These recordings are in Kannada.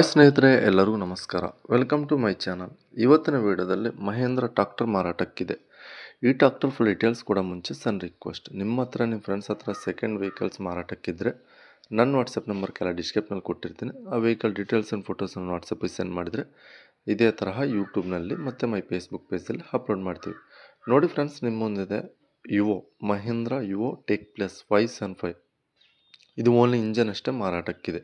ಸ್ನೇಹಿತರೆ ಎಲ್ಲರಿಗೂ ನಮಸ್ಕಾರ. Welcome to my channel. ಇವತ್ತಿನ ವಿಡಿಯೋದಲ್ಲಿ ಮಹೇಂದ್ರ ಟ್ರಾಕ್ಟರ್ ಮಾರಾಟಕ್ಕಿದೆ. ಈ ಟ್ರಾಕ್ಟರ್ ಫುಲ್ ಡೀಟೇಲ್ಸ್ ಕೂಡ ಮುಂಚೆ ಸಣ್ಣ ರಿಕ್ವೆಸ್ಟ್, ನಿಮ್ಮ ಹತ್ರ ನಿಮ್ಮ ಫ್ರೆಂಡ್ಸ್ ಹತ್ರ ಸೆಕೆಂಡ್ ವೆಹಿಕಲ್ಸ್ ಮಾರಾಟಕ್ಕಿದ್ರೆ ನನ್ನ ವಾಟ್ಸಪ್ ನಂಬರ್ ಕೆಲ ಡಿಸ್ಕ್ರಿಪ್ಷನಲ್ಲಿ ಕೊಟ್ಟಿರ್ತೀನಿ. ಆ ವೆಹಿಕಲ್ ಡೀಟೇಲ್ಸ್ ಆ್ಯಂಡ್ ಫೋಟೋಸನ್ನು ವಾಟ್ಸಪ್ಪಿಗೆ ಸೆಂಡ್ ಮಾಡಿದರೆ ಇದೇ ತರಹ ಯೂಟ್ಯೂಬ್ನಲ್ಲಿ ಮತ್ತು ಮೈ ಫೇಸ್ಬುಕ್ ಪೇಜಲ್ಲಿ ಅಪ್ಲೋಡ್ ಮಾಡ್ತೀವಿ. ನೋಡಿ ಫ್ರೆಂಡ್ಸ್, ನಿಮ್ಮ ಮುಂದಿದೆ ಯುವೋ, ಮಹೇಂದ್ರ ಯುವೋ ಟೆಕ್ ಪ್ಲಸ್ 575. ಇದು ಓನ್ಲಿ ಇಂಜನ್ ಅಷ್ಟೇ ಮಾರಾಟಕ್ಕಿದೆ.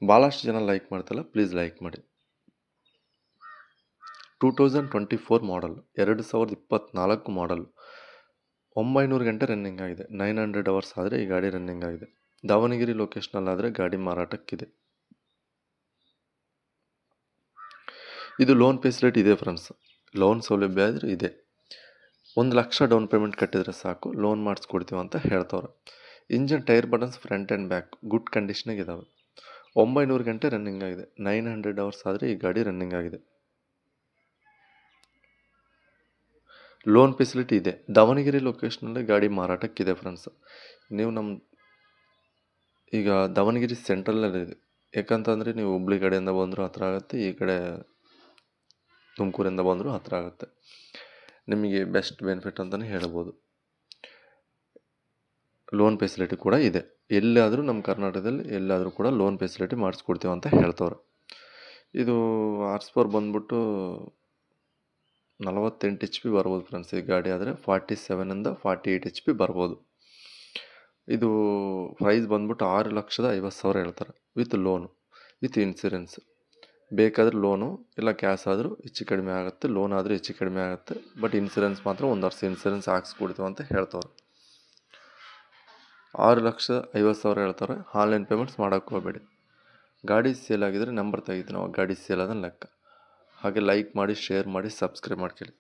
ಭಾಳಷ್ಟು ಜನ ಲೈಕ್ ಮಾಡ್ತಲ್ಲ, ಪ್ಲೀಸ್ ಲೈಕ್ ಮಾಡಿ. 2024 ಮಾಡಲ್, 2024 ಮಾಡಲ್, 900 ಗಂಟೆ ರನ್ನಿಂಗ್ ಆಗಿದೆ. 900 ಅವರ್ಸ್ ಆದರೆ ಈ ಗಾಡಿ ರನ್ನಿಂಗ್ ಆಗಿದೆ. ದಾವಣಗೆರೆ ಲೊಕೇಶನಲ್ಲಾದರೆ ಗಾಡಿ ಮಾರಾಟಕ್ಕಿದೆ. ಇದು ಲೋನ್ ಫೆಸಿಲಿಟಿ ಇದೆ ಫ್ರೆಂಡ್ಸ್. ಲೋನ್ ಸೌಲಭ್ಯ ಆದರೆ ಇದೆ. 1 ಲಕ್ಷ ಡೌನ್ ಪೇಮೆಂಟ್ ಕಟ್ಟಿದರೆ ಸಾಕು, ಲೋನ್ ಮಾಡಿಸ್ಕೊಡ್ತೀವಿ ಅಂತ ಹೇಳ್ತವ್ರೆ. Engine tyre buttons front and back good ಕಂಡೀಷನಾಗ ಇದ್ದಾವೆ. 900 ಗಂಟೆ ರನ್ನಿಂಗ್ ಆಗಿದೆ. 900 ಅವರ್ಸ್ ಆದರೆ ಈ ಗಾಡಿ ರನ್ನಿಂಗ್ ಆಗಿದೆ. ಲೋನ್ ಫೆಸಿಲಿಟಿ ಇದೆ. ದಾವಣಗೆರೆ ಲೊಕೇಶನಲ್ಲಿ ಗಾಡಿ ಮಾರಾಟಕ್ಕಿದೆ ಫ್ರೆಂಡ್ಸ್. ನೀವು ಈಗ ದಾವಣಗೆರೆ ಸೆಂಟ್ರಲ್ನಲ್ಲಿ ಇದೆ. ಯಾಕಂತಂದರೆ ನೀವು ಹುಬ್ಳಿ ಕಡೆಯಿಂದ ಬಂದರೂ ಹತ್ರ ಆಗುತ್ತೆ, ಈ ಕಡೆ ತುಮಕೂರಿಂದ ಬಂದರೂ ಹತ್ರ ಆಗುತ್ತೆ. ನಿಮಗೆ ಬೆಸ್ಟ್ ಬೆನಿಫಿಟ್ ಅಂತಲೇ ಹೇಳ್ಬೋದು. ಲೋನ್ ಫೆಸಿಲಿಟಿ ಕೂಡ ಇದೆ. ಎಲ್ಲಾದರೂ ನಮ್ಮ ಕರ್ನಾಟಕದಲ್ಲಿ ಎಲ್ಲಾದರೂ ಕೂಡ ಲೋನ್ ಫೆಸಿಲಿಟಿ ಮಾಡಿಸ್ಕೊಡ್ತೀವಿ ಅಂತ ಹೇಳ್ತವ್ರೆ. ಇದು ಹಾರ್ಸ್ ಪವರ್ ಬಂದ್ಬಿಟ್ಟು 48 HP ಬರ್ಬೋದು ಫ್ರೆಂಡ್ಸ್. ಈ ಗಾಡಿ ಆದರೆ 47ಇಂದ 48 HP ಬರ್ಬೋದು. ಇದು ಪ್ರೈಸ್ ಬಂದ್ಬಿಟ್ಟು 6,50,000 ಹೇಳ್ತಾರೆ, ವಿತ್ ಲೋನು, ವಿತ್ ಇನ್ಸೂರೆನ್ಸ್. ಬೇಕಾದರೆ ಲೋನು ಇಲ್ಲ ಕ್ಯಾಶ್ ಆದರೂ ಹೆಚ್ಚು ಕಡಿಮೆ ಆಗುತ್ತೆ, ಲೋನ್ ಆದರೂ ಹೆಚ್ಚು ಕಡಿಮೆ ಆಗುತ್ತೆ. ಬಟ್ ಇನ್ಸೂರೆನ್ಸ್ ಮಾತ್ರ 1 ವರ್ಷ ಇನ್ಸೂರೆನ್ಸ್ ಹಾಕ್ಸ್ಕೊಡ್ತೀವಿ ಅಂತ ಹೇಳ್ತವ್ರೆ. 6,50,000 ಹೇಳ್ತಾರೆ. ಆನ್ಲೈನ್ ಪೇಮೆಂಟ್ಸ್ ಮಾಡೋಕ್ಕೆ ಹೋಗಬೇಡಿ. ಗಾಡಿ ಸೇಲ್ ಆಗಿದರೆ ನಂಬರ್ ತೆಗಿತೀವಿ ನಾವು, ಗಾಡಿ ಸೇಲ್ ಆದ ಲೆಕ್ಕ. ಹಾಗೆ ಲೈಕ್ ಮಾಡಿ, ಶೇರ್ ಮಾಡಿ, ಸಬ್ಸ್ಕ್ರೈಬ್ ಮಾಡ್ಕೊಳ್ಳಿ.